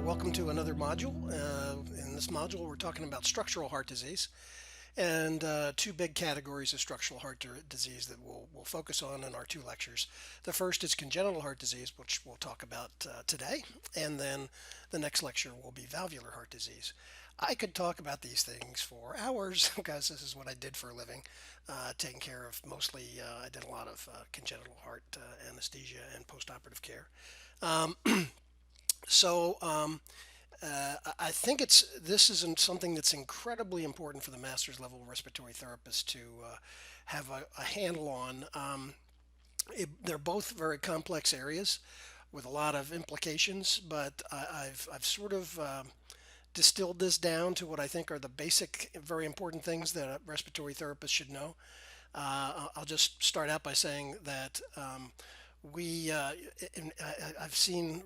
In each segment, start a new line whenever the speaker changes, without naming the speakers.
Welcome to another module. In this module, we're talking about structural heart disease and two big categories of structural heart disease that we'll focus on in our two lectures. The first is congenital heart disease, which we'll talk about today, and then the next lecture will be valvular heart disease. I could talk about these things for hours because this is what I did for a living, taking care of mostly, I did a lot of congenital heart anesthesia and postoperative care. Um, so I think this is something that's incredibly important for the master's level respiratory therapist to have a handle on. They're both very complex areas with a lot of implications, but I've sort of distilled this down to what I think are the basic, very important things that a respiratory therapist should know. I'll just start out by saying that we, I've seen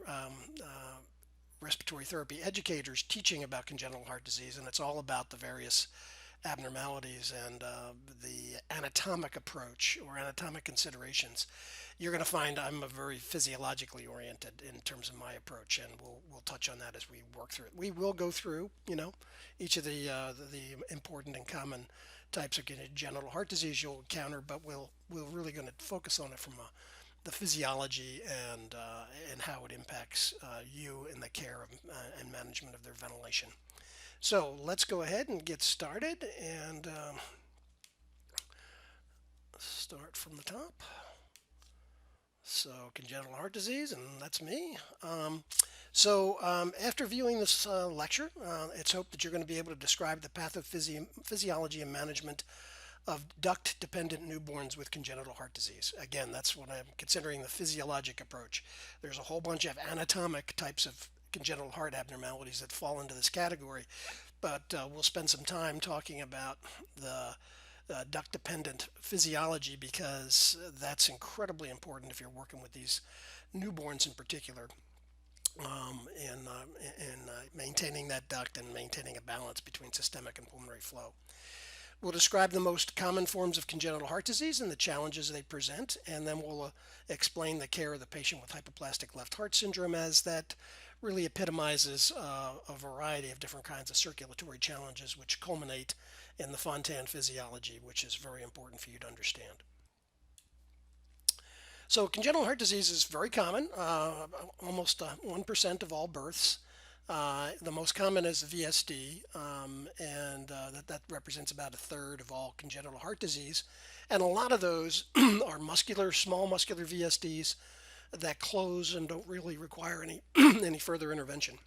respiratory therapy educators teaching about congenital heart disease, and it's all about the various abnormalities and the anatomic approach or anatomic considerations. You're going to find I'm a very physiologically oriented in terms of my approach, and we'll touch on that as we work through it. We will go through, each of the important and common types of congenital heart disease you'll encounter, but we're really going to focus on it from the physiology and how it impacts you in the care of, and management of their ventilation. So let's go ahead and get started and start from the top. So congenital heart disease, and that's me. After viewing this lecture, it's hoped that you're going to be able to describe the pathophysiology and management of duct-dependent newborns with congenital heart disease. Again, that's what I'm considering the physiologic approach. There's a whole bunch of anatomic types of congenital heart abnormalities that fall into this category, but we'll spend some time talking about the duct-dependent physiology because that's incredibly important if you're working with these newborns in particular. In maintaining that duct and maintaining a balance between systemic and pulmonary flow. We'll describe the most common forms of congenital heart disease and the challenges they present, and then we'll explain the care of the patient with hypoplastic left heart syndrome, as that really epitomizes a variety of different kinds of circulatory challenges which culminate in the Fontan physiology, which is very important for you to understand. So congenital heart disease is very common, almost 1% of all births. The most common is VSD, and that represents about a third of all congenital heart disease. And a lot of those are small muscular VSDs that close and don't really require any any further intervention.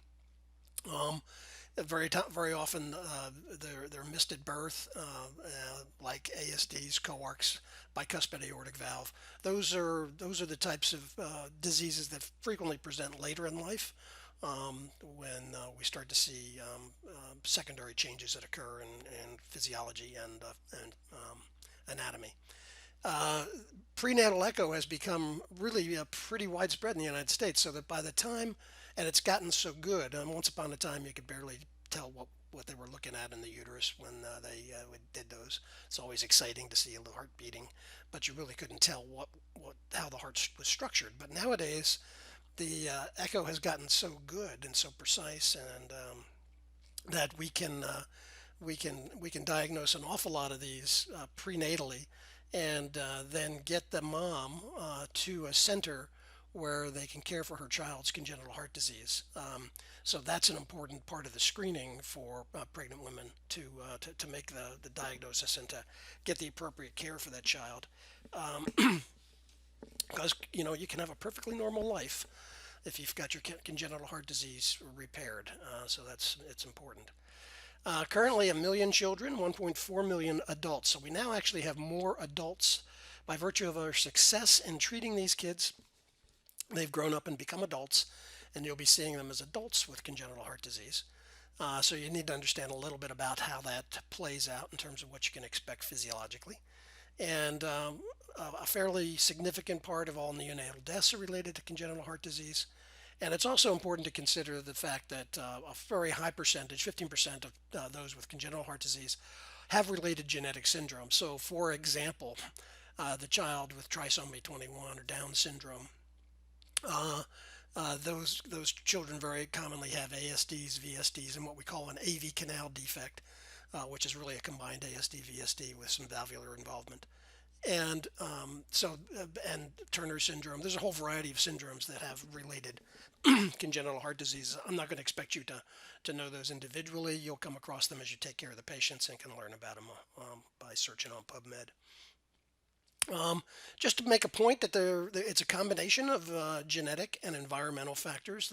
Very often they're missed at birth, like ASDs, coarcts, bicuspid aortic valve. Those are the types of diseases that frequently present later in life. When we start to see secondary changes that occur in physiology and anatomy. Prenatal echo has become really pretty widespread in the United States, so that by the time, and it's gotten so good, once upon a time you could barely tell what they were looking at in the uterus when they did those. It's always exciting to see the heart beating, but you really couldn't tell how the heart was structured. But nowadays, the echo has gotten so good and so precise, and that we can diagnose an awful lot of these prenatally, and then get the mom to a center where they can care for her child's congenital heart disease. So that's an important part of the screening for pregnant women to make the diagnosis and to get the appropriate care for that child. Because you can have a perfectly normal life if you've got your congenital heart disease repaired. So it's important. Currently, 1 million children, 1.4 million adults. So we now actually have more adults by virtue of our success in treating these kids. They've grown up and become adults, and you'll be seeing them as adults with congenital heart disease. So you need to understand a little bit about how that plays out in terms of what you can expect physiologically. And a fairly significant part of all neonatal deaths are related to congenital heart disease. And it's also important to consider the fact that a very high percentage, 15% of those with congenital heart disease, have related genetic syndrome. So, for example, the child with trisomy 21 or Down syndrome Those children very commonly have ASDs, VSDs, and what we call an AV canal defect, which is really a combined ASD VSD with some valvular involvement. And Turner syndrome. There's a whole variety of syndromes that have related congenital heart diseases. I'm not going to expect you to know those individually. You'll come across them as you take care of the patients and can learn about them by searching on PubMed. Just to make a point that it's a combination of genetic and environmental factors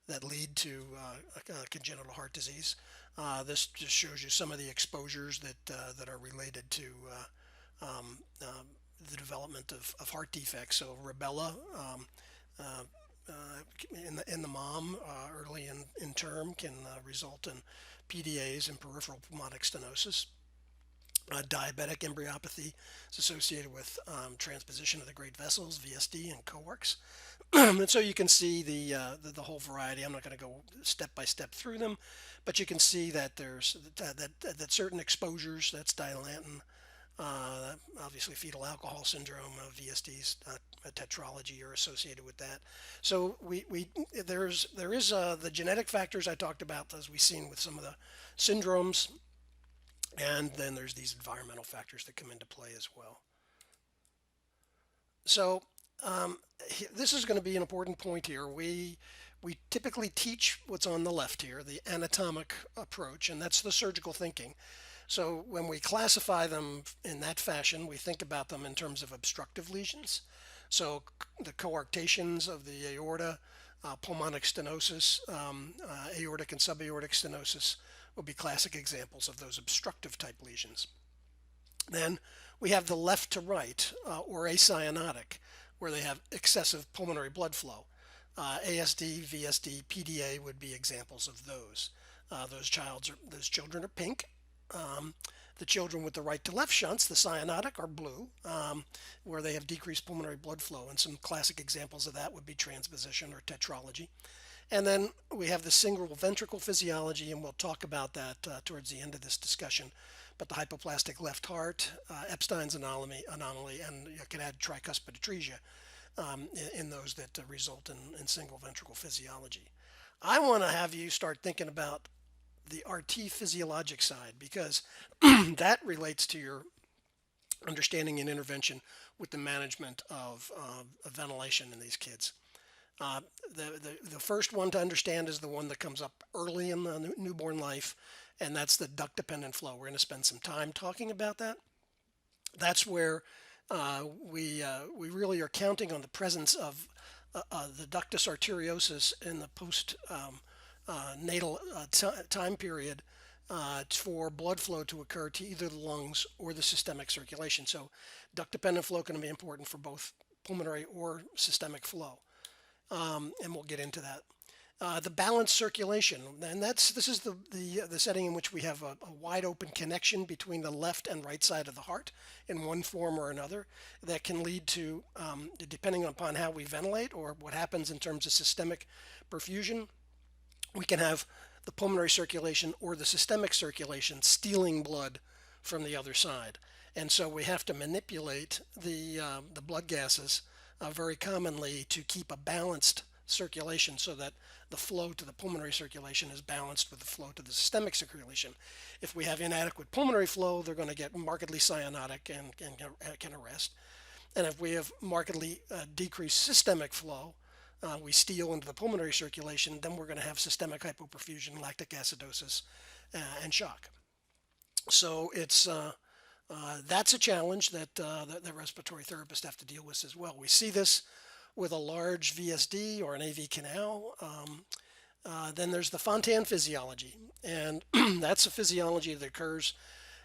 that lead to congenital heart disease. This just shows you some of the exposures that are related to the development of heart defects. So rubella uh, in the mom early in term can result in PDAs and peripheral pulmonic stenosis. Diabetic embryopathy is associated with transposition of the great vessels, VSD, and coarcts. And so you can see the whole variety. I'm not going to go step by step through them, but you can see that there's that certain exposures, that's dilantin, obviously fetal alcohol syndrome, VSDs, tetralogy are associated with that. So there is the genetic factors I talked about, as we've seen with some of the syndromes, and then there's these environmental factors that come into play as well. So this is going to be an important point here. We typically teach what's on the left here, the anatomic approach, and that's the surgical thinking. So when we classify them in that fashion, we think about them in terms of obstructive lesions. So the coarctations of the aorta, pulmonic stenosis, aortic and subaortic stenosis would be classic examples of those obstructive type lesions. Then we have the left to right, or acyanotic, where they have excessive pulmonary blood flow. ASD, VSD, PDA would be examples of those. Those children are pink. The children with the right to left shunts, the cyanotic, are blue, where they have decreased pulmonary blood flow. And some classic examples of that would be transposition or tetralogy. And then we have the single ventricle physiology, and we'll talk about that towards the end of this discussion. But the hypoplastic left heart, Epstein's anomaly, and you can add tricuspid atresia in those that result in single ventricle physiology. I want to have you start thinking about the RT physiologic side, because that relates to your understanding and intervention with the management of ventilation in these kids. Uh, the first one to understand is the one that comes up early in the newborn life, and that's the duct dependent flow. We're going to spend some time talking about that. That's where we really are counting on the presence of the ductus arteriosus in the post natal time period for blood flow to occur to either the lungs or the systemic circulation. So duct dependent flow can be important for both pulmonary or systemic flow. And we'll get into that. The balanced circulation, and this is the setting in which we have a wide open connection between the left and right side of the heart in one form or another, that can lead to, depending upon how we ventilate or what happens in terms of systemic perfusion, we can have the pulmonary circulation or the systemic circulation stealing blood from the other side. And so we have to manipulate the blood gases very commonly to keep a balanced circulation, so that the flow to the pulmonary circulation is balanced with the flow to the systemic circulation. If we have inadequate pulmonary flow, they're going to get markedly cyanotic and can arrest. And if we have markedly decreased systemic flow, we steal into the pulmonary circulation, then we're going to have systemic hypoperfusion, lactic acidosis, and shock. So that's a challenge that the respiratory therapists have to deal with as well. We see this with a large VSD or an AV canal. Then there's the Fontan physiology, and that's a physiology that occurs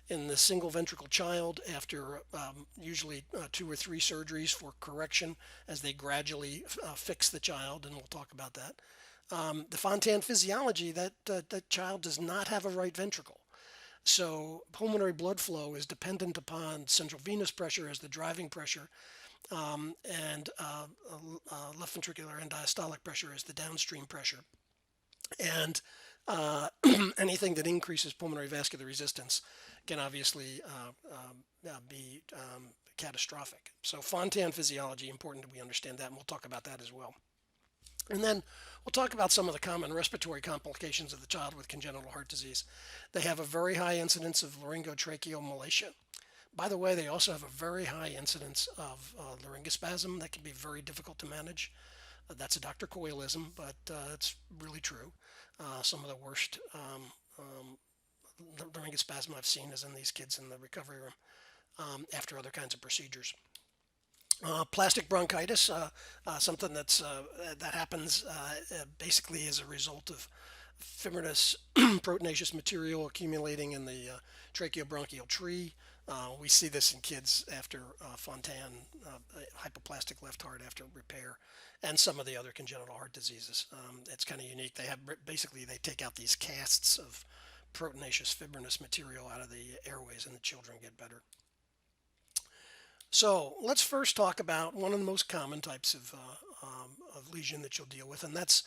in the single ventricle child after usually 2 or 3 surgeries for correction, as they gradually fix the child, and we'll talk about that. The Fontan physiology, that child does not have a right ventricle. So pulmonary blood flow is dependent upon central venous pressure as the driving pressure, and left ventricular end diastolic pressure as the downstream pressure. And anything that increases pulmonary vascular resistance can obviously be catastrophic. So Fontan physiology, important that we understand that, and we'll talk about that as well. And then we'll talk about some of the common respiratory complications of the child with congenital heart disease. They have a very high incidence of laryngotracheal malacia. By the way, they also have a very high incidence of laryngospasm that can be very difficult to manage. That's a Dr. Coyleism, but it's really true. Some of the worst laryngospasm I've seen is in these kids in the recovery room after other kinds of procedures. Plastic bronchitis, something that happens basically as a result of fibrinous proteinaceous material accumulating in the tracheobronchial tree. We see this in kids after Fontan, hypoplastic left heart after repair, and some of the other congenital heart diseases. It's kind of unique. They have basically they take out these casts of proteinaceous fibrinous material out of the airways, and the children get better. So let's first talk about one of the most common types of lesion that you'll deal with, and that's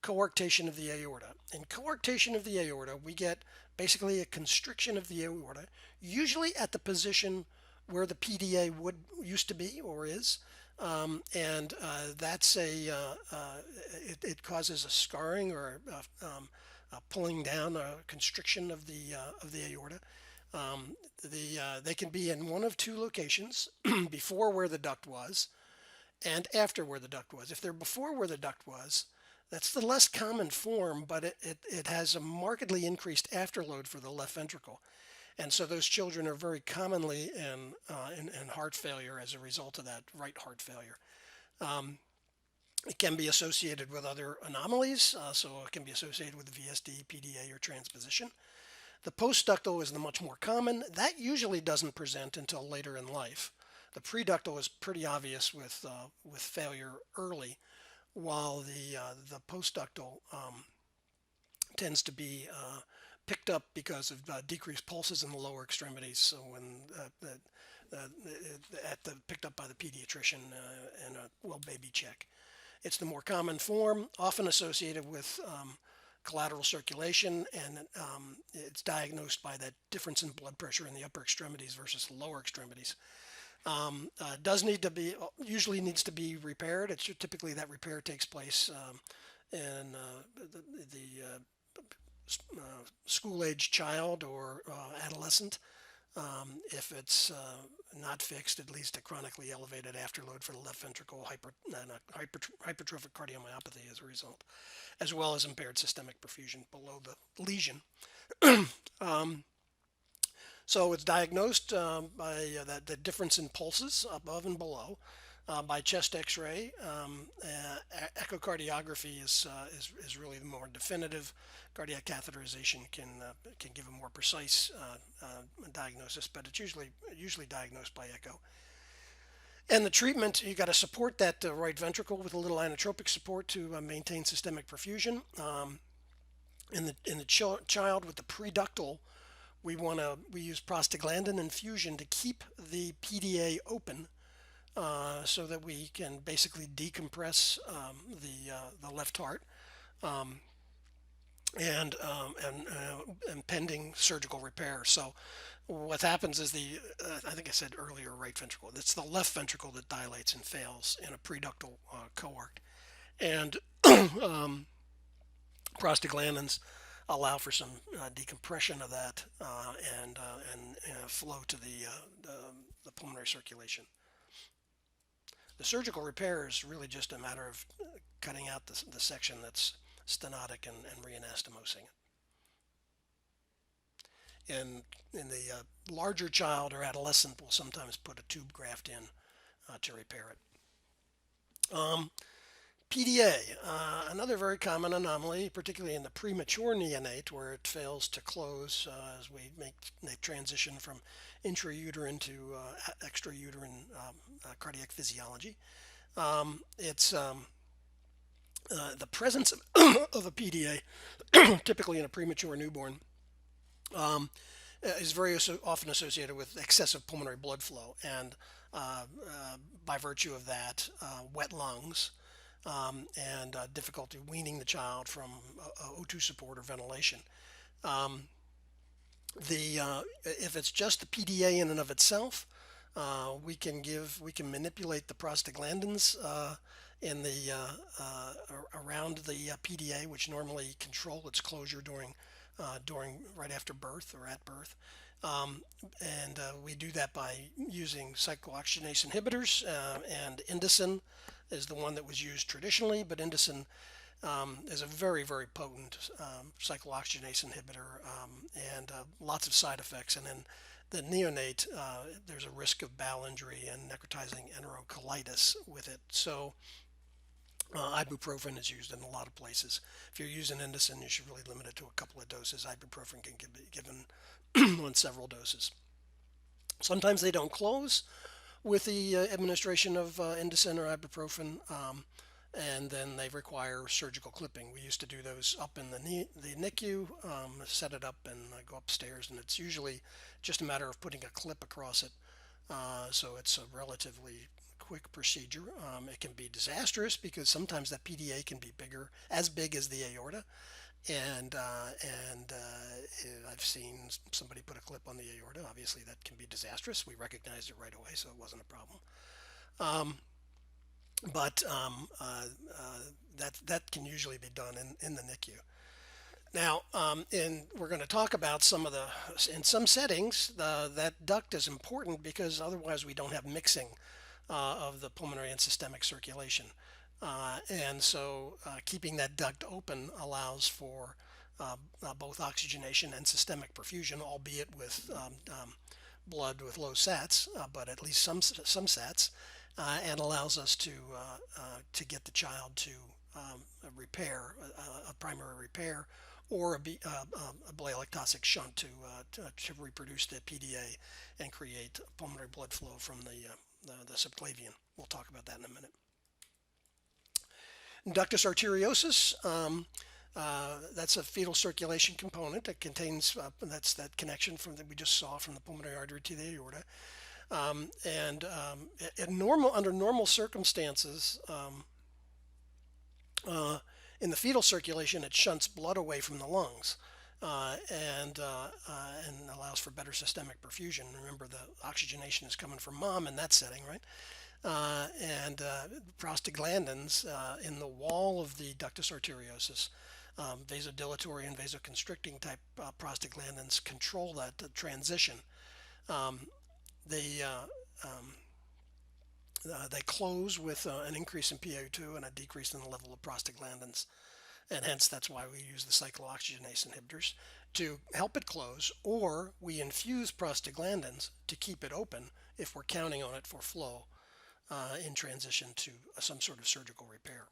coarctation of the aorta. In coarctation of the aorta, we get basically a constriction of the aorta, usually at the position where the PDA would used to be or is, and that's it causes a scarring or a pulling down, a constriction of the aorta. They can be in one of two locations before where the duct was and after where the duct was. If they're before where the duct was, that's the less common form, but it has a markedly increased afterload for the left ventricle. And so those children are very commonly in heart failure as a result of that right heart failure. It can be associated with other anomalies, so it can be associated with VSD, PDA, or transposition. The postductal is the much more common. That usually doesn't present until later in life. The preductal is pretty obvious with failure early, while the postductal tends to be picked up because of decreased pulses in the lower extremities. So when picked up by the pediatrician in a well baby check, it's the more common form, often associated with collateral circulation, and it's diagnosed by that difference in blood pressure in the upper extremities versus the lower extremities. Does need to be usually needs to be repaired. It's typically that repair takes place in school age child or adolescent. If it's not fixed, it leads to chronically elevated afterload for the left ventricle, hypertrophic cardiomyopathy as a result, as well as impaired systemic perfusion below the lesion. So it's diagnosed by the difference in pulses above and below by chest X-ray. Echocardiography is really the more definitive. Cardiac catheterization can give a more precise diagnosis, but it's usually diagnosed by echo. And the treatment, you got to support that right ventricle with a little inotropic support to maintain systemic perfusion. In the child with the preductal, we use prostaglandin infusion to keep the PDA open, so that we can basically decompress the left heart, and pending surgical repair. So what happens is I think I said earlier right ventricle. It's the left ventricle that dilates and fails in a preductal coarct, and prostaglandins allow for some decompression of that and flow to the pulmonary circulation. The surgical repair is really just a matter of cutting out the section that's stenotic and reanastomosing it. In the larger child or adolescent, we'll sometimes put a tube graft in to repair it. PDA, another very common anomaly, particularly in the premature neonate, where it fails to close as we make transition from intrauterine to extrauterine cardiac physiology. It's the presence of a PDA, typically in a premature newborn, is very often associated with excessive pulmonary blood flow, and by virtue of that, wet lungs, and difficulty weaning the child from O2 support or ventilation. If it's just the PDA in and of itself, we can manipulate the prostaglandins in the around the PDA, which normally control its closure during right after birth or at birth. Um, and we do that by using cyclooxygenase inhibitors, and indocin is the one that was used traditionally, but indocin is a very, very potent cyclooxygenase inhibitor, and lots of side effects. And then the neonate, there's a risk of bowel injury and necrotizing enterocolitis with it. So ibuprofen is used in a lot of places. If you're using indocin, you should really limit it to a couple of doses. Ibuprofen can be given on several doses. Sometimes they don't close with the administration of indocin or ibuprofen, and then they require surgical clipping. We used to do those up in the NICU, set it up and go upstairs, and it's usually just a matter of putting a clip across it. So it's a relatively quick procedure. It can be disastrous because sometimes that PDA can be as big as the aorta, and I've seen somebody put a clip on the aorta. Obviously, that can be disastrous. We recognized it right away, so it wasn't a problem. But that can usually be done in the NICU. Now, we're going to talk about in some settings, that duct is important because otherwise we don't have mixing of the pulmonary and systemic circulation. And so keeping that duct open allows for both oxygenation and systemic perfusion, albeit with blood with low sats, but at least some sats, and allows us to get the child to a primary repair, or a blay-lactosic shunt to reproduce the PDA and create pulmonary blood flow from the subclavian. We'll talk about that in a minute. Ductus arteriosus, that's a fetal circulation component that contains, that's that connection that we just saw from the pulmonary artery to the aorta. Under normal circumstances, in the fetal circulation, it shunts blood away from the lungs, and allows for better systemic perfusion. Remember, the oxygenation is coming from mom in that setting, right? Prostaglandins in the wall of the ductus arteriosus, vasodilatory and vasoconstricting type prostaglandins control that transition. They they close with an increase in PaO2 and a decrease in the level of prostaglandins, and hence that's why we use the cyclooxygenase inhibitors to help it close, or we infuse prostaglandins to keep it open if we're counting on it for flow in transition to some sort of surgical repair.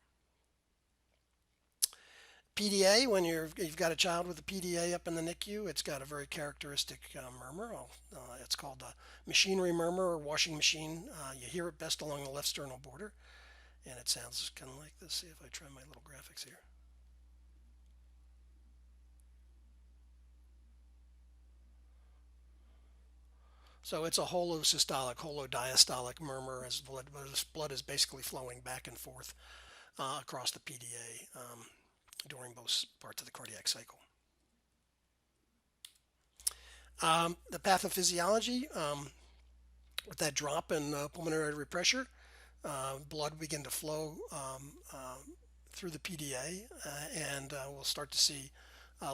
PDA, when you've got a child with a PDA up in the NICU, it's got a very characteristic murmur. It's called a machinery murmur or washing machine. You hear it best along the left sternal border, and it sounds kind of like this. See if I try my little graphics here. So it's a holosystolic, holodiastolic murmur as blood is basically flowing back and forth across the PDA during both parts of the cardiac cycle. The pathophysiology, with that drop in pulmonary artery pressure, blood begin to flow through the PDA, and we'll start to see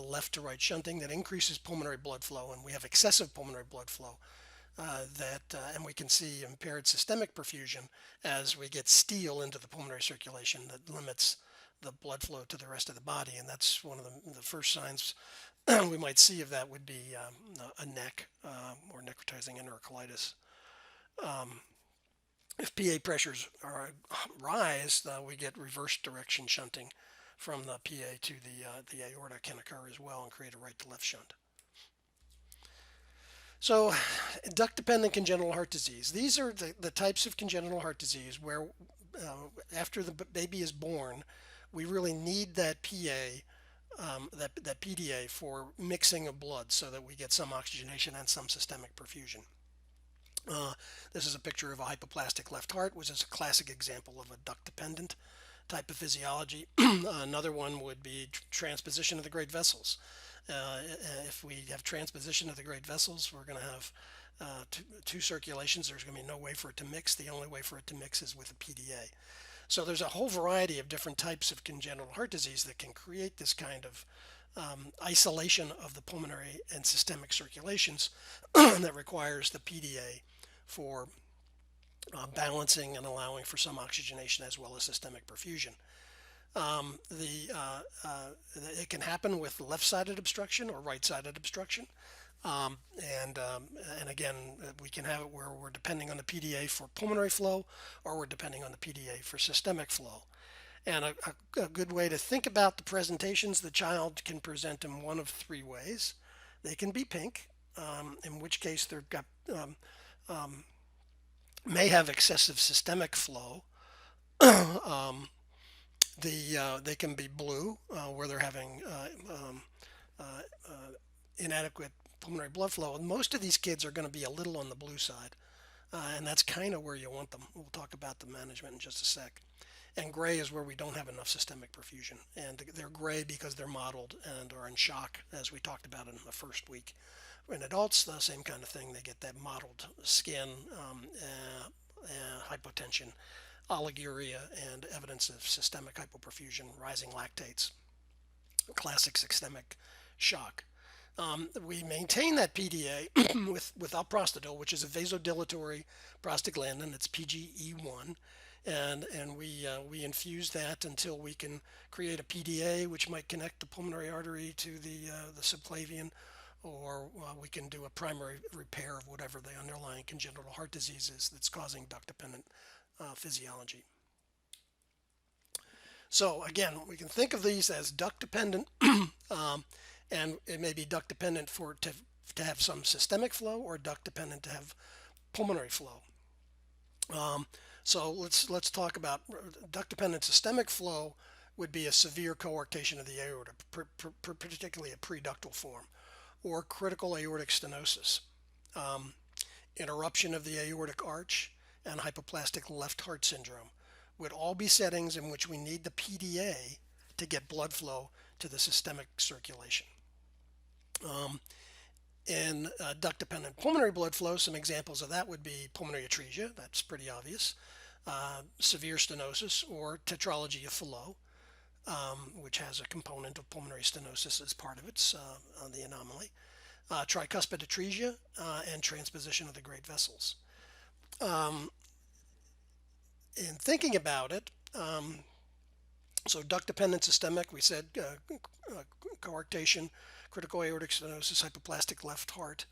left to right shunting that increases pulmonary blood flow, and we have excessive pulmonary blood flow. And we can see impaired systemic perfusion as we get steel into the pulmonary circulation that limits the blood flow to the rest of the body, and that's one of the first signs we might see of that would be a neck or necrotizing enterocolitis. If PA pressures rise, we get reverse direction shunting from the PA to the aorta can occur as well and create a right to left shunt. So, duct-dependent congenital heart disease. These are the types of congenital heart disease where after the baby is born, we really need that that PDA for mixing of blood so that we get some oxygenation and some systemic perfusion. This is a picture of a hypoplastic left heart, which is a classic example of a duct-dependent type of physiology. Another one would be transposition of the great vessels. If we have transposition of the great vessels, we're going to have two circulations. There's going to be no way for it to mix. The only way for it to mix is with a PDA. So there's a whole variety of different types of congenital heart disease that can create this kind of isolation of the pulmonary and systemic circulations that requires the PDA for balancing and allowing for some oxygenation as well as systemic perfusion. The It can happen with left-sided obstruction or right-sided obstruction. Um, and um, and again, we can have it where we're depending on the PDA for pulmonary flow, or we're depending on the PDA for systemic flow. And a good way to think about the presentations, the child can present in one of three ways. They can be pink, in which case they've got may have excessive systemic flow. They can be blue, where they're having inadequate pulmonary blood flow. And most of these kids are going to be a little on the blue side, and that's kind of where you want them. We'll talk about the management in just a sec. And gray is where we don't have enough systemic perfusion. And they're gray because they're mottled and are in shock, as we talked about in the first week. In adults, the same kind of thing. They get that mottled skin, hypotension, oliguria, and evidence of systemic hypoperfusion, rising lactates, classic systemic shock. We maintain that PDA with alprostadil, which is a vasodilatory prostaglandin. It's PGE1, and we infuse that until we can create a PDA, which might connect the pulmonary artery to the subclavian, or we can do a primary repair of whatever the underlying congenital heart disease is that's causing duct-dependent physiology. So again, we can think of these as duct-dependent, and it may be duct-dependent to have some systemic flow, or duct-dependent to have pulmonary flow. So let's talk about duct-dependent systemic flow. Would be a severe coarctation of the aorta, particularly a preductal form, or critical aortic stenosis, interruption of the aortic arch, and hypoplastic left heart syndrome would all be settings in which we need the PDA to get blood flow to the systemic circulation. In duct-dependent pulmonary blood flow, some examples of that would be pulmonary atresia, that's pretty obvious, severe stenosis, or tetralogy of Fallot, which has a component of pulmonary stenosis as part of its the anomaly, tricuspid atresia, and transposition of the great vessels. In thinking about it, so duct-dependent systemic, we said coarctation, critical aortic stenosis, hypoplastic left heart.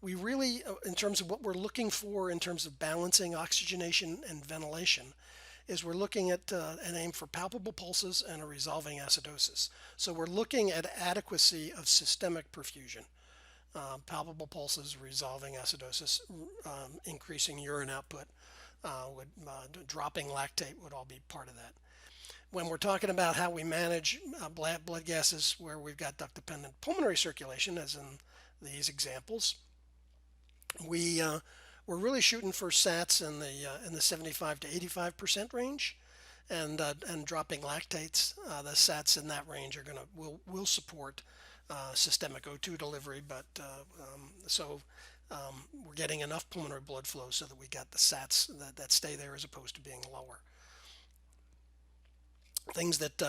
We really, in terms of what we're looking for in terms of balancing oxygenation and ventilation, is we're looking at an aim for palpable pulses and a resolving acidosis. So we're looking at adequacy of systemic perfusion. Palpable pulses, resolving acidosis, increasing urine output, dropping lactate would all be part of that. When we're talking about how we manage blood gases where we've got duct-dependent pulmonary circulation, as in these examples, we're really shooting for SATs in the 75 to 85% range, and dropping lactates. The SATs in that range are will support systemic O2 delivery, but we're getting enough pulmonary blood flow so that we got the SATs that stay there as opposed to being lower. Things that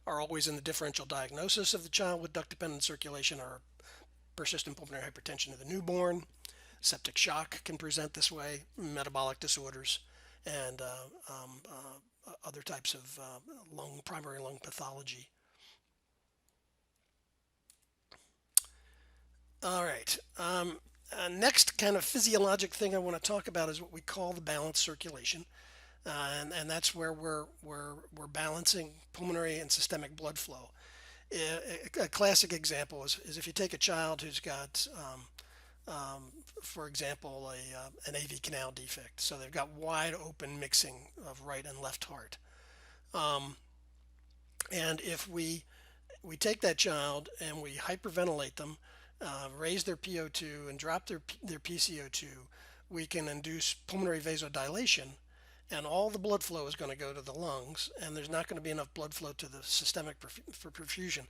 are always in the differential diagnosis of the child with duct-dependent circulation are persistent pulmonary hypertension of the newborn, septic shock can present this way, metabolic disorders, and other types of primary lung pathology. All right. Next kind of physiologic thing I want to talk about is what we call the balanced circulation. And that's where we're balancing pulmonary and systemic blood flow. A classic example is if you take a child who's got, for example, an AV canal defect. So they've got wide open mixing of right and left heart. And if we take that child and we hyperventilate them, raise their PO2 and drop their PCO2, we can induce pulmonary vasodilation, and all the blood flow is going to go to the lungs, and there's not going to be enough blood flow to the systemic for perfusion.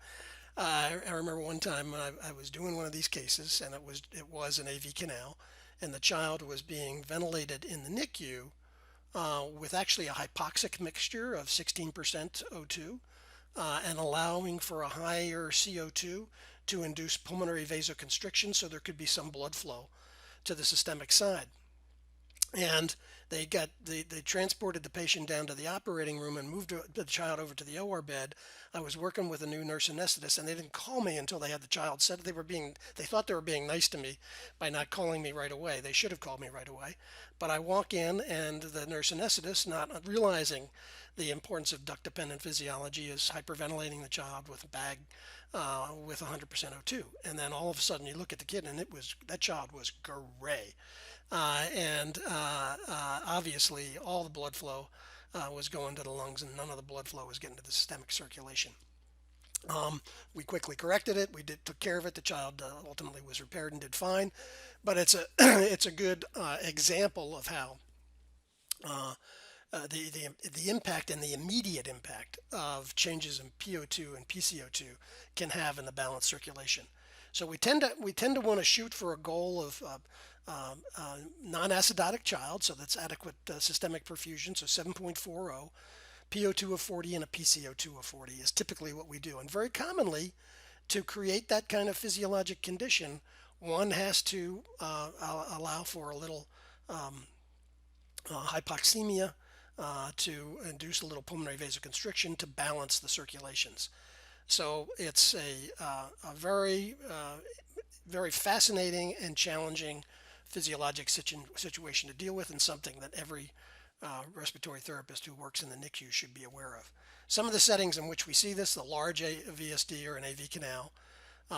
I remember one time when I was doing one of these cases, and it was an AV canal, and the child was being ventilated in the NICU with actually a hypoxic mixture of 16% O2 and allowing for a higher CO2 to induce pulmonary vasoconstriction so there could be some blood flow to the systemic side. And they transported the patient down to the operating room and moved the child over to the OR bed. I was working with a new nurse anesthetist, and they didn't call me until they had the child. Said they thought they were being nice to me by not calling me right away. They should have called me right away. But I walk in, and the nurse anesthetist, not realizing the importance of duct dependent physiology, is hyperventilating the child with a bag with 100% O2. And then all of a sudden you look at the kid, and that child was gray. And obviously all the blood flow was going to the lungs, and none of the blood flow was getting to the systemic circulation. We quickly corrected it. Took care of it. The child ultimately was repaired and did fine. But it's a it's a good example of how the impact and the immediate impact of changes in PO2 and PCO2 can have in the balanced circulation. So we tend to want to shoot for a goal of non-acidotic child, so that's adequate systemic perfusion, so 7.40, PO2 of 40, and a PCO2 of 40 is typically what we do. And very commonly, to create that kind of physiologic condition, one has to allow for a little hypoxemia to induce a little pulmonary vasoconstriction to balance the circulations. So it's a very fascinating and challenging physiologic situation to deal with, and something that every respiratory therapist who works in the NICU should be aware of. Some of the settings in which we see this: the large VSD or an AV canal,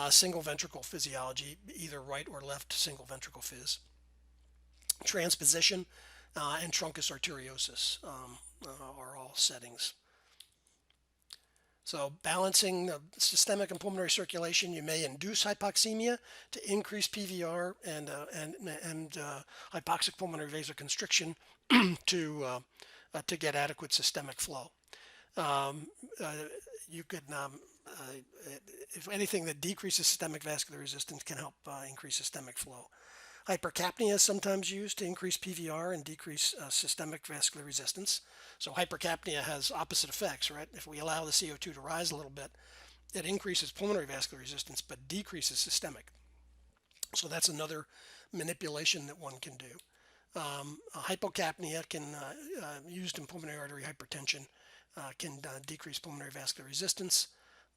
single ventricle physiology, either right or left single ventricle phys, transposition, and truncus arteriosus are all settings. So balancing the systemic and pulmonary circulation, you may induce hypoxemia to increase PVR and hypoxic pulmonary vasoconstriction to get adequate systemic flow. You could, if anything that decreases systemic vascular resistance can help increase systemic flow. Hypercapnia is sometimes used to increase PVR and decrease systemic vascular resistance. So hypercapnia has opposite effects, right? If we allow the CO2 to rise a little bit, it increases pulmonary vascular resistance but decreases systemic. So that's another manipulation that one can do. Hypocapnia can, used in pulmonary artery hypertension, can decrease pulmonary vascular resistance,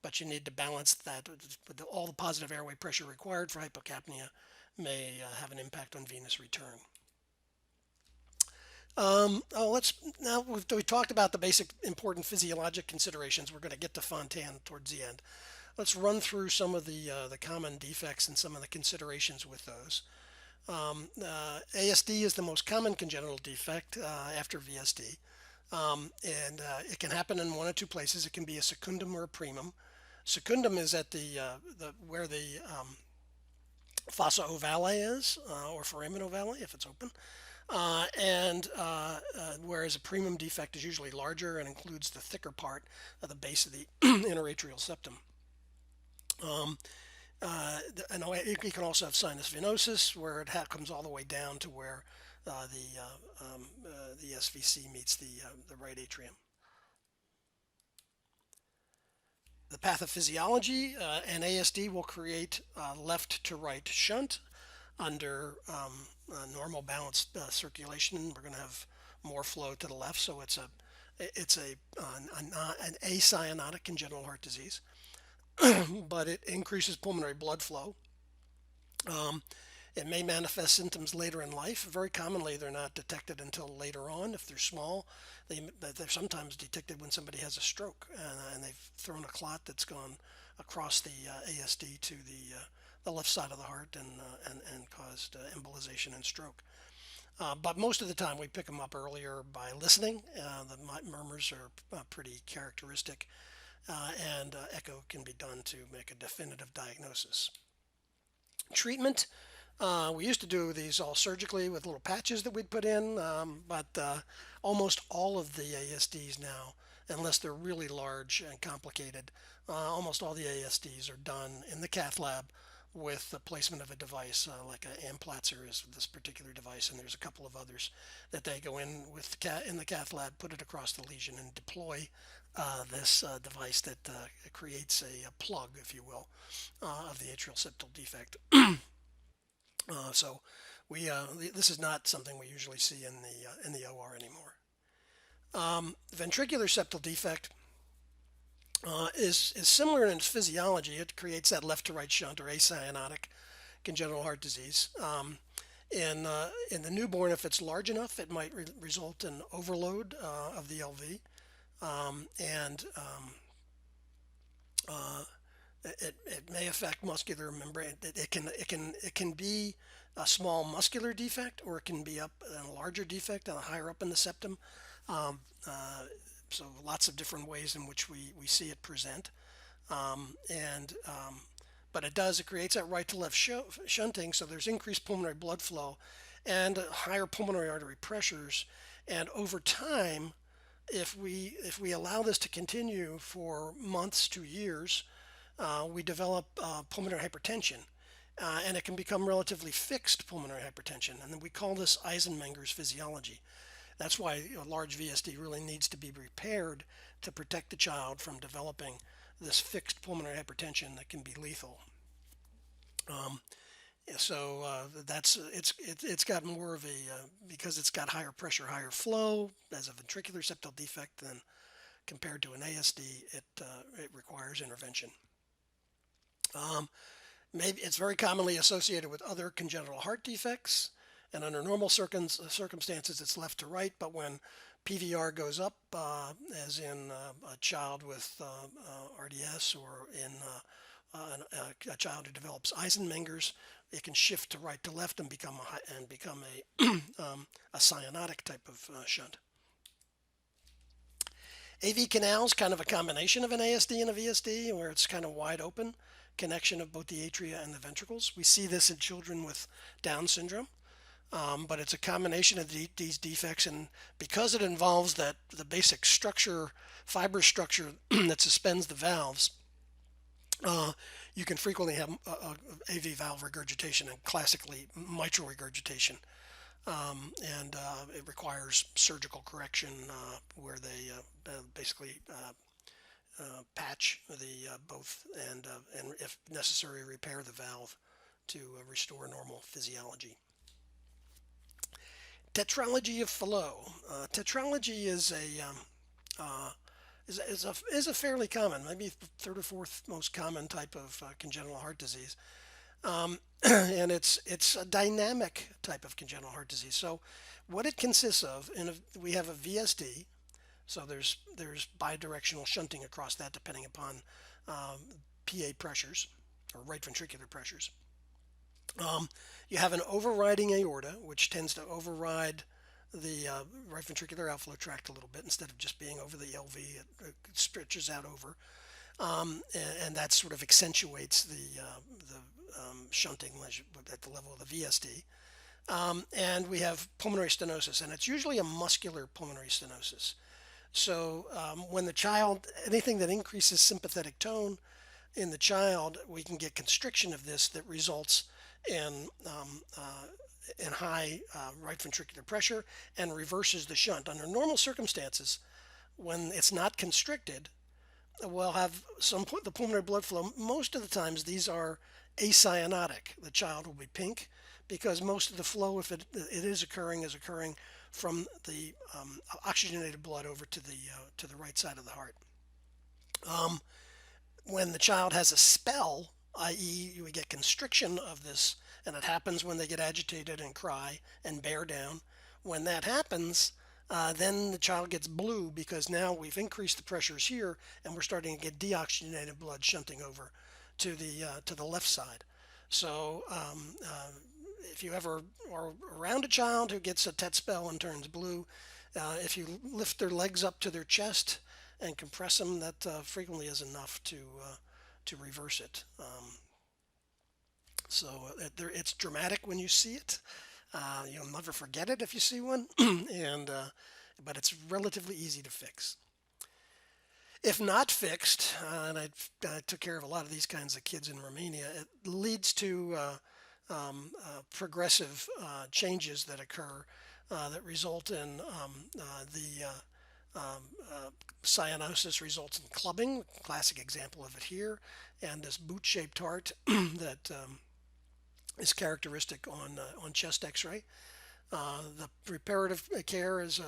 but you need to balance that with all the positive airway pressure required for hypocapnia may have an impact on venous return. We talked about the basic important physiologic considerations. We're going to get to Fontan towards the end. Let's run through some of the common defects and some of the considerations with those. ASD is the most common congenital defect after VSD, and it can happen in one of two places. It can be a secundum or a primum. Secundum is at where the fossa ovale is, or foramen ovale if it's open, whereas a primum defect is usually larger and includes the thicker part of the base of the interatrial septum. And you can also have sinus venosus, where it comes all the way down to where the SVC meets the right atrium. The pathophysiology, an ASD will create left to right shunt under normal balanced circulation. We're going to have more flow to the left, so it's an acyanotic congenital heart disease, but it increases pulmonary blood flow. It may manifest symptoms later in life. Very commonly, they're not detected until later on. If they're small, they're sometimes detected when somebody has a stroke and they've thrown a clot that's gone across the ASD to the left side of the heart and caused embolization and stroke. But most of the time, we pick them up earlier by listening. The murmurs are pretty characteristic, and echo can be done to make a definitive diagnosis. Treatment. We used to do these all surgically with little patches that we'd put in, but almost all of the ASDs now, unless they're really large and complicated, almost all the ASDs are done in the cath lab with the placement of a device, like a Amplatzer is this particular device, and there's a couple of others that they go in with in the cath lab, put it across the lesion, and deploy this device that creates a plug, if you will, of the atrial septal defect. So this is not something we usually see in the OR anymore. Ventricular septal defect is similar in its physiology. It creates that left to right shunt or acyanotic congenital heart disease. In the newborn, if it's large enough, it might result in overload of the LV, and it may affect muscular membrane. It can be a small muscular defect, or it can be up a larger defect higher up in the septum. Um, uh, so lots of different ways in which we see it present. And But it creates that right to left shunting, so there's increased pulmonary blood flow and higher pulmonary artery pressures. And over time, if we allow this to continue for months to years, we develop pulmonary hypertension, and it can become relatively fixed pulmonary hypertension, and then we call this Eisenmenger's physiology. That's why a large VSD really needs to be repaired to protect the child from developing this fixed pulmonary hypertension that can be lethal. Um, so that's it's got more of a because it's got higher pressure, higher flow as a ventricular septal defect than compared to an ASD. It requires intervention. Um, Maybe it's very commonly associated with other congenital heart defects, and under normal circumstances, it's left to right. But when PVR goes up, as in a child with RDS, or in a child who develops Eisenmenger's, it can shift to right to left and become a cyanotic type of shunt. AV canal is kind of a combination of an ASD and a VSD, where it's kind of wide open connection of both the atria and the ventricles. We see this in children with Down syndrome, but it's a combination of these defects, and because it involves the basic structure, fiber structure that suspends the valves, you can frequently have AV valve regurgitation and classically mitral regurgitation. And it requires surgical correction, where they basically patch the both, and if necessary, repair the valve to restore normal physiology. Tetralogy of flow. Tetralogy is a fairly common, maybe third or fourth most common type of congenital heart disease. And it's a dynamic type of congenital heart disease. So what it consists of, we have a VSD, so there's bidirectional shunting across that depending upon PA pressures, or right ventricular pressures. You have an overriding aorta, which tends to override the right ventricular outflow tract a little bit. Instead of just being over the LV, it stretches out over, and that sort of accentuates the shunting at the level of the VSD. And we have pulmonary stenosis, and it's usually a muscular pulmonary stenosis. So when the child, anything that increases sympathetic tone in the child, we can get constriction of this that results in high right ventricular pressure and reverses the shunt. Under normal circumstances, when it's not constricted, we'll have the pulmonary blood flow. Most of the times, these are acyanotic. The child will be pink because most of the flow, if it is occurring from the oxygenated blood over to the right side of the heart. When the child has a spell, i.e., we get constriction of this, and it happens when they get agitated and cry and bear down. When that happens, then the child gets blue because now we've increased the pressures here, and we're starting to get deoxygenated blood shunting over to the left side. So if you ever are around a child who gets a TET spell and turns blue, if you lift their legs up to their chest and compress them, that frequently is enough to reverse it. So it's dramatic when you see it. You'll never forget it if you see one, and but it's relatively easy to fix. If not fixed, and I took care of a lot of these kinds of kids in Romania, it leads to progressive changes that occur that result in the cyanosis results in clubbing, classic example of it here, and this boot-shaped heart that is characteristic on chest X-ray. The reparative care is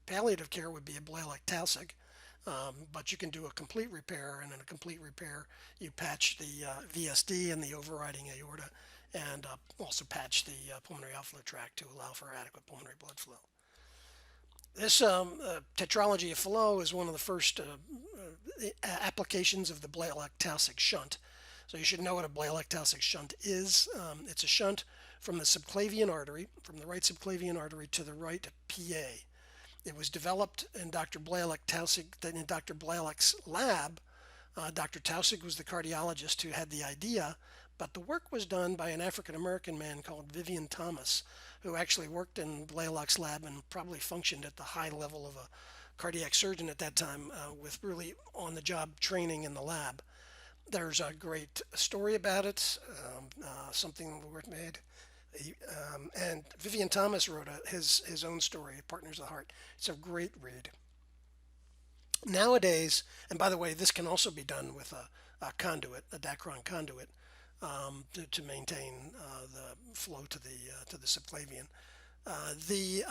palliative care would be a Blalock-Taussig, but you can do a complete repair, and in a complete repair, you patch the VSD and the overriding aorta, and also patch the pulmonary outflow tract to allow for adequate pulmonary blood flow. This tetralogy of Fallot is one of the first applications of the Blalock-Taussig shunt. So you should know what a Blalock-Taussig shunt is. It's a shunt from the subclavian artery, from the right subclavian artery to the right PA. It was developed in Dr. Blalock's lab. Dr. Taussig was the cardiologist who had the idea, but the work was done by an African American man called Vivian Thomas, who actually worked in Blalock's lab and probably functioned at the high level of a cardiac surgeon at that time with really on the job training in the lab. There's a great story about it, something worth made. And Vivian Thomas wrote his own story, Partners of the Heart. It's a great read. Nowadays, and by the way, this can also be done with a conduit, a Dacron conduit, to maintain the flow to the subclavian. The,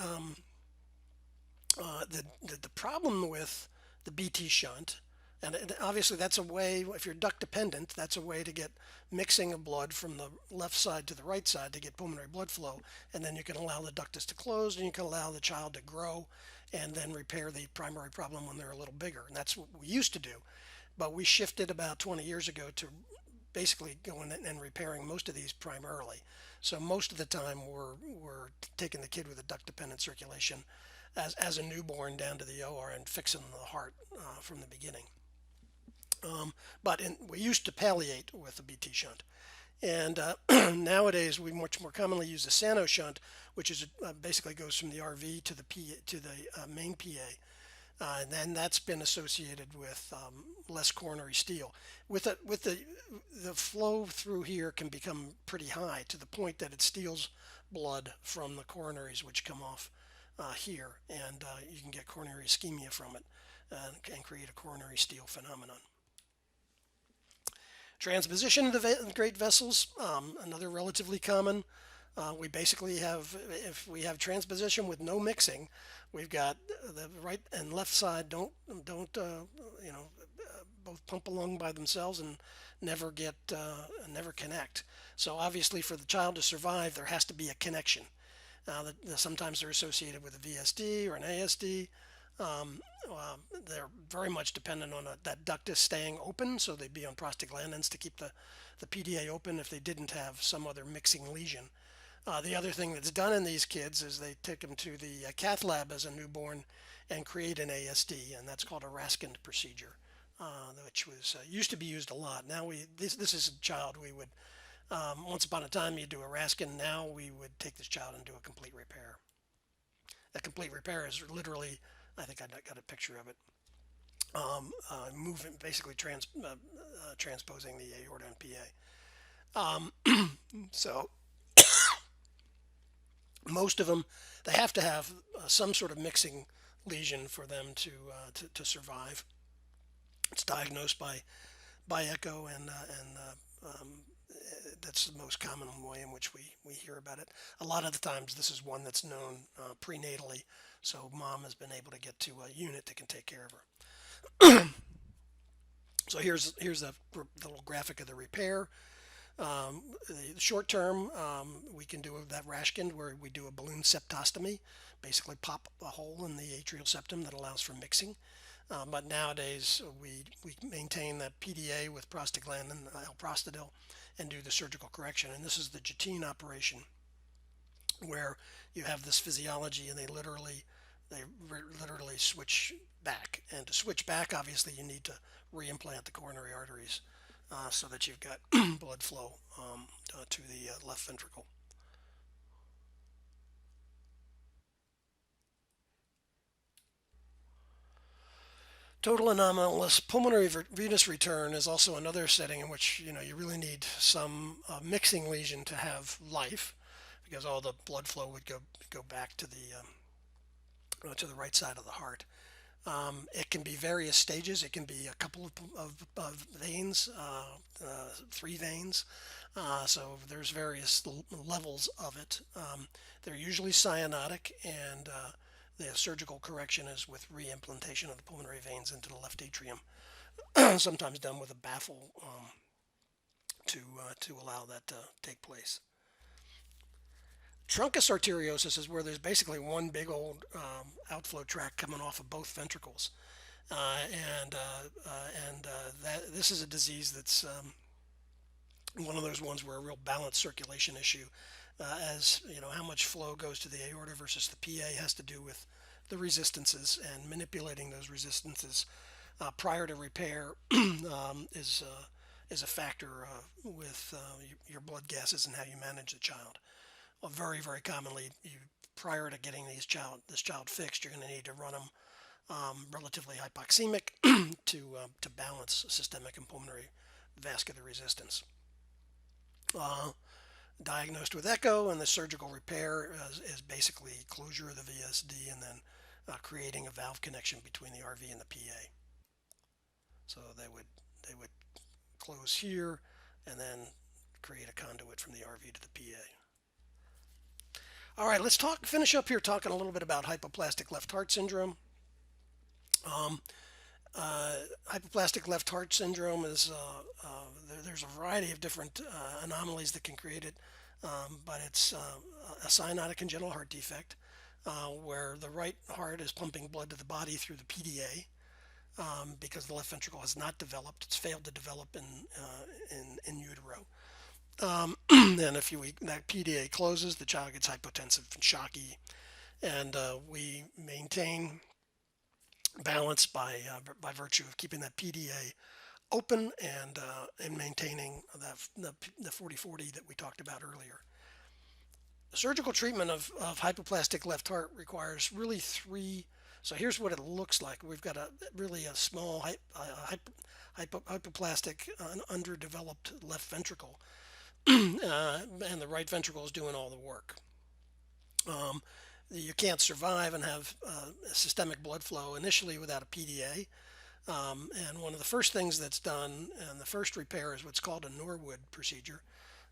the problem with the BT shunt, and obviously that's a way, if you're duct dependent, that's a way to get mixing of blood from the left side to the right side to get pulmonary blood flow, and then you can allow the ductus to close, and you can allow the child to grow, and then repair the primary problem when they're a little bigger. And that's what we used to do. But we shifted about 20 years ago to basically going and repairing most of these primarily. So most of the time we're taking the kid with a duct dependent circulation as a newborn down to the OR and fixing the heart from the beginning. But we used to palliate with a BT shunt. And nowadays we much more commonly use a Sano shunt, which is basically goes from the RV to the main PA. And then that's been associated with less coronary steal. The flow through here can become pretty high to the point that it steals blood from the coronaries, which come off here, and you can get coronary ischemia from it and create a coronary steal phenomenon. Transposition of the great vessels, another relatively common. We basically have, if we have transposition with no mixing, we've got the right and left side don't both pump along by themselves and never never connect. So obviously, for the child to survive, there has to be a connection. Sometimes they're associated with a VSD or an ASD. They're very much dependent on that ductus staying open, so they'd be on prostaglandins to keep the PDA open if they didn't have some other mixing lesion. The other thing that's done in these kids is they take them to the cath lab as a newborn and create an ASD, and that's called a Raskin procedure, which was used to be used a lot. Now this is a child we would once upon a time you do a Raskin. Now we would take this child and do a complete repair. A complete repair is literally, I think I got a picture of it. Moving, basically transposing the aorta and PA. So most of them, they have to have some sort of mixing lesion for them to survive. It's diagnosed by echo, and that's the most common way in which we hear about it. A lot of the times this is one that's known prenatally, so mom has been able to get to a unit that can take care of her. So here's the little graphic of the repair. The short term, we can do that Rashkin where we do a balloon septostomy, basically pop a hole in the atrial septum that allows for mixing. But nowadays we maintain that PDA with prostaglandin, L-prostadil, and do the surgical correction. And this is the Jettine operation, where you have this physiology, and they literally switch back. And to switch back, obviously, you need to reimplant the coronary arteries so that you've got blood flow to the left ventricle. Total anomalous pulmonary venous return is also another setting in which you really need some mixing lesion to have life, because all the blood flow would go back to the right side of the heart. It can be various stages. It can be a couple of veins, three veins. So there's various levels of it. They're usually cyanotic, and the surgical correction is with reimplantation of the pulmonary veins into the left atrium, sometimes done with a baffle to allow that to take place. Truncus arteriosus is where there's basically one big old outflow tract coming off of both ventricles, uh, and that this is a disease that's one of those ones where a real balanced circulation issue, as you know, how much flow goes to the aorta versus the PA has to do with the resistances, and manipulating those resistances prior to repair is a factor with your blood gases and how you manage the child. Very, very commonly, prior to getting this child fixed, you're going to need to run them relatively hypoxemic to balance systemic and pulmonary vascular resistance. Diagnosed with echo, and the surgical repair is basically closure of the VSD, and then creating a valve connection between the RV and the PA. So they would close here, and then create a conduit from the RV to the PA. All right, let's finish up here talking a little bit about hypoplastic left heart syndrome. Um, Hypoplastic left heart syndrome is there's a variety of different anomalies that can create it, but it's a cyanotic congenital heart defect where the right heart is pumping blood to the body through the PDA, because the left ventricle has not developed. It's failed to develop in utero. And if that PDA closes, the child gets hypotensive and shocky, and we maintain balance by virtue of keeping that PDA open, and maintaining the 40-40 that we talked about earlier. The surgical treatment of hypoplastic left heart requires really three. So here's what it looks like. We've got a small hypoplastic, underdeveloped left ventricle, and the right ventricle is doing all the work. You can't survive and have systemic blood flow initially without a PDA. And one of the first things that's done, and the first repair, is what's called a Norwood procedure.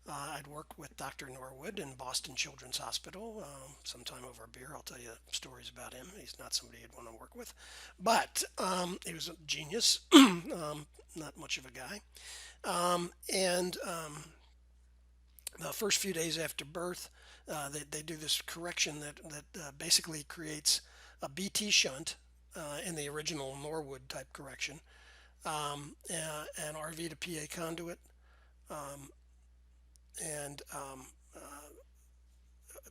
I'd worked with Dr. Norwood in Boston Children's Hospital sometime over a beer. I'll tell you stories about him. He's not somebody you'd want to work with, but he was a genius, not much of a guy. And The first few days after birth, they do this correction that basically creates a BT shunt in the original Norwood type correction, an RV to PA conduit, um, and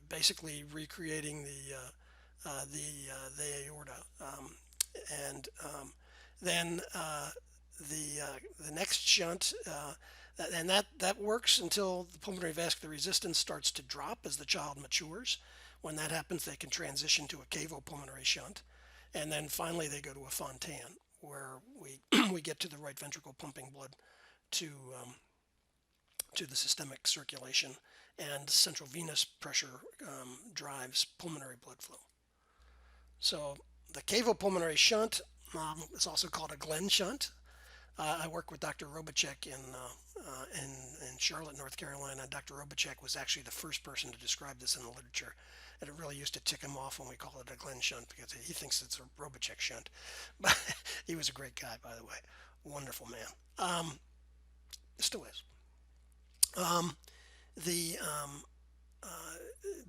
basically recreating the aorta, and then the next shunt, and that works until the pulmonary vascular resistance starts to drop as the child matures. When that happens, they can transition to a cavopulmonary shunt, and then finally they go to a Fontan, where we we get to the right ventricle pumping blood to to the systemic circulation, and central venous pressure drives pulmonary blood flow. So the cavopulmonary shunt is also called a Glenn shunt. I work with Dr. Robacek in Charlotte, North Carolina. Dr. Robacek was actually the first person to describe this in the literature, and it really used to tick him off when we call it a Glenn shunt, because he thinks it's a Robacek shunt. But he was a great guy, by the way, wonderful man. Still is. Um, the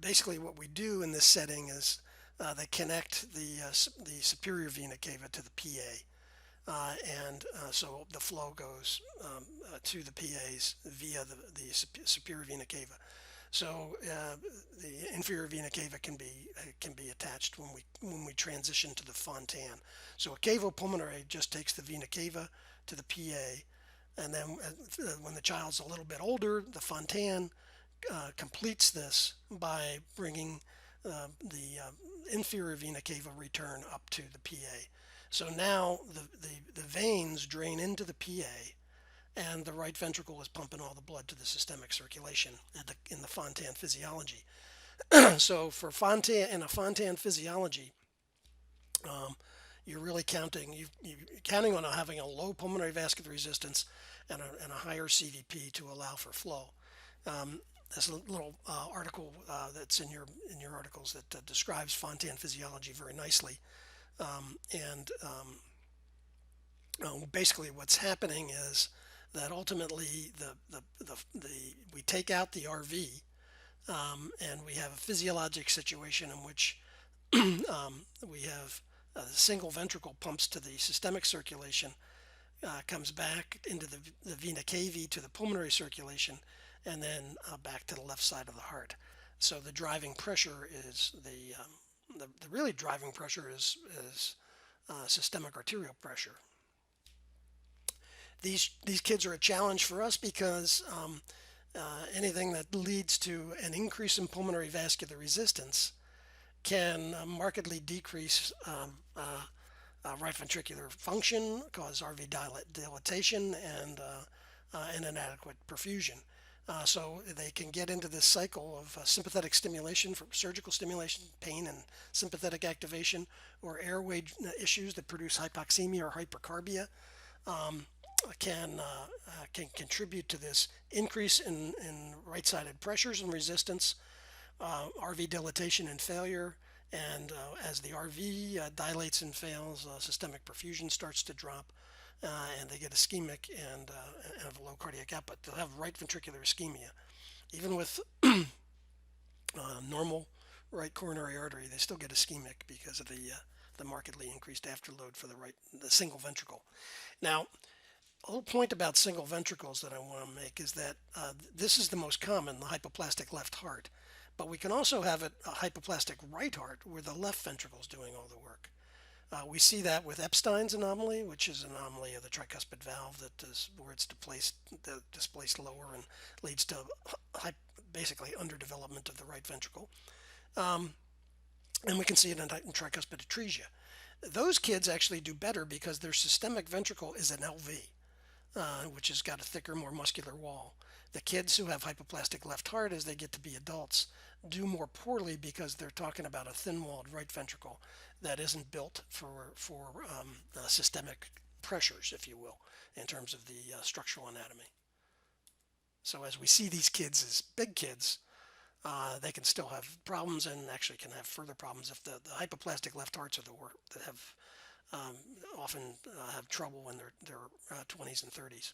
Basically what we do in this setting is they connect the superior vena cava to the PA, and so the flow goes to the PAs via the superior vena cava. So the inferior vena cava can be attached when we transition to the Fontan. So a cavopulmonary just takes the vena cava to the PA, and then when the child's a little bit older, the Fontan completes this by bringing the inferior vena cava return up to the PA. So now the veins drain into the PA, and the right ventricle is pumping all the blood to the systemic circulation in the Fontan physiology. So for Fontan in a Fontan physiology, you're really you're counting on having a low pulmonary vascular resistance and a higher CVP to allow for flow. There's a little article that's in your articles that describes Fontan physiology very nicely, and basically what's happening is that ultimately we take out the RV, and we have a physiologic situation in which we have a single ventricle pumps to the systemic circulation, comes back into the vena cava to the pulmonary circulation, and then back to the left side of the heart. So the driving pressure is the really driving pressure is systemic arterial pressure. These kids are a challenge for us because anything that leads to an increase in pulmonary vascular resistance can markedly decrease right ventricular function, cause RV dilatation, and inadequate perfusion. So they can get into this cycle of sympathetic stimulation for surgical stimulation, pain, and sympathetic activation, or airway issues that produce hypoxemia or hypercarbia. Can contribute to this increase in right-sided pressures and resistance, RV dilatation and failure, and as the RV dilates and fails, systemic perfusion starts to drop, and they get ischemic and have a low cardiac output. They'll have right ventricular ischemia. Even with normal right coronary artery, they still get ischemic because of the markedly increased afterload for the single ventricle. Now, a little point about single ventricles that I want to make is that this is the most common, the hypoplastic left heart. But we can also have a hypoplastic right heart where the left ventricle is doing all the work. We see that with Epstein's anomaly, which is an anomaly of the tricuspid valve where it's displaced lower and leads to basically underdevelopment of the right ventricle. And we can see it in tricuspid atresia. Those kids actually do better because their systemic ventricle is an LV, which has got a thicker, more muscular wall. The kids who have hypoplastic left heart as they get to be adults do more poorly because they're talking about a thin-walled right ventricle that isn't built for systemic pressures, if you will, in terms of the structural anatomy. So as we see these kids as big kids, they can still have problems and actually can have further problems if the hypoplastic left hearts are the work that have often have trouble in their 20s and 30s.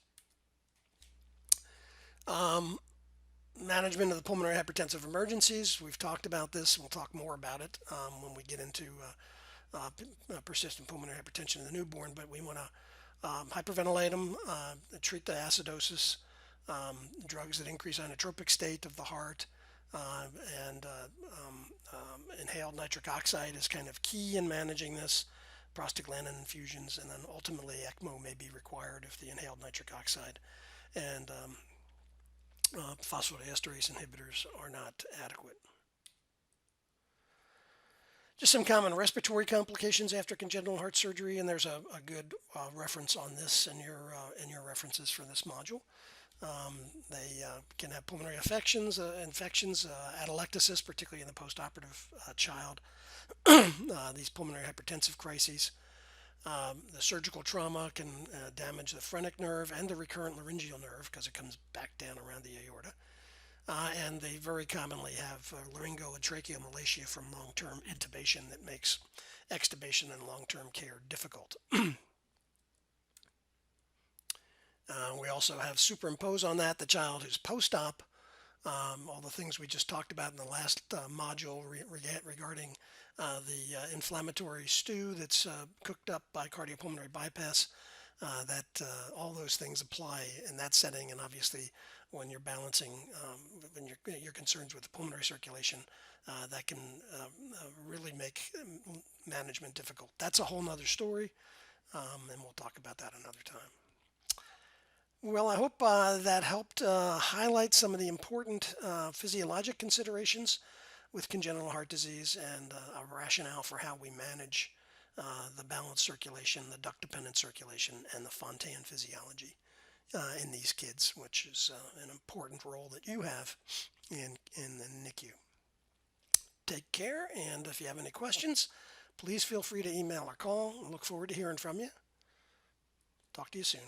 Management of the pulmonary hypertensive emergencies. We've talked about this. We'll talk more about it when we get into persistent pulmonary hypertension in the newborn, but we want to hyperventilate them, treat the acidosis, drugs that increase inotropic state of the heart, and inhaled nitric oxide is kind of key in managing this, prostaglandin infusions, and then ultimately ECMO may be required if the inhaled nitric oxide and phosphodiesterase inhibitors are not adequate. Just some common respiratory complications after congenital heart surgery, and there's a good reference on this in your references for this module. They can have pulmonary infections, atelectasis, particularly in the postoperative child. These pulmonary hypertensive crises. The surgical trauma can damage the phrenic nerve and the recurrent laryngeal nerve because it comes back down around the aorta. And they very commonly have laryngeal and tracheal malacia from long-term intubation that makes extubation and long-term care difficult. We also have superimposed on that the child who's post-op, all the things we just talked about in the last module regarding the inflammatory stew that's cooked up by cardiopulmonary bypass, all those things apply in that setting. And obviously when you're balancing, when your concerns with the pulmonary circulation, that can really make management difficult. That's a whole nother story, and we'll talk about that another time. Well, I hope that helped highlight some of the important physiologic considerations with congenital heart disease and a rationale for how we manage the balanced circulation, the duct-dependent circulation, and the Fontan physiology in these kids, which is an important role that you have in the NICU. Take care, and if you have any questions, please feel free to email or call. I look forward to hearing from you. Talk to you soon.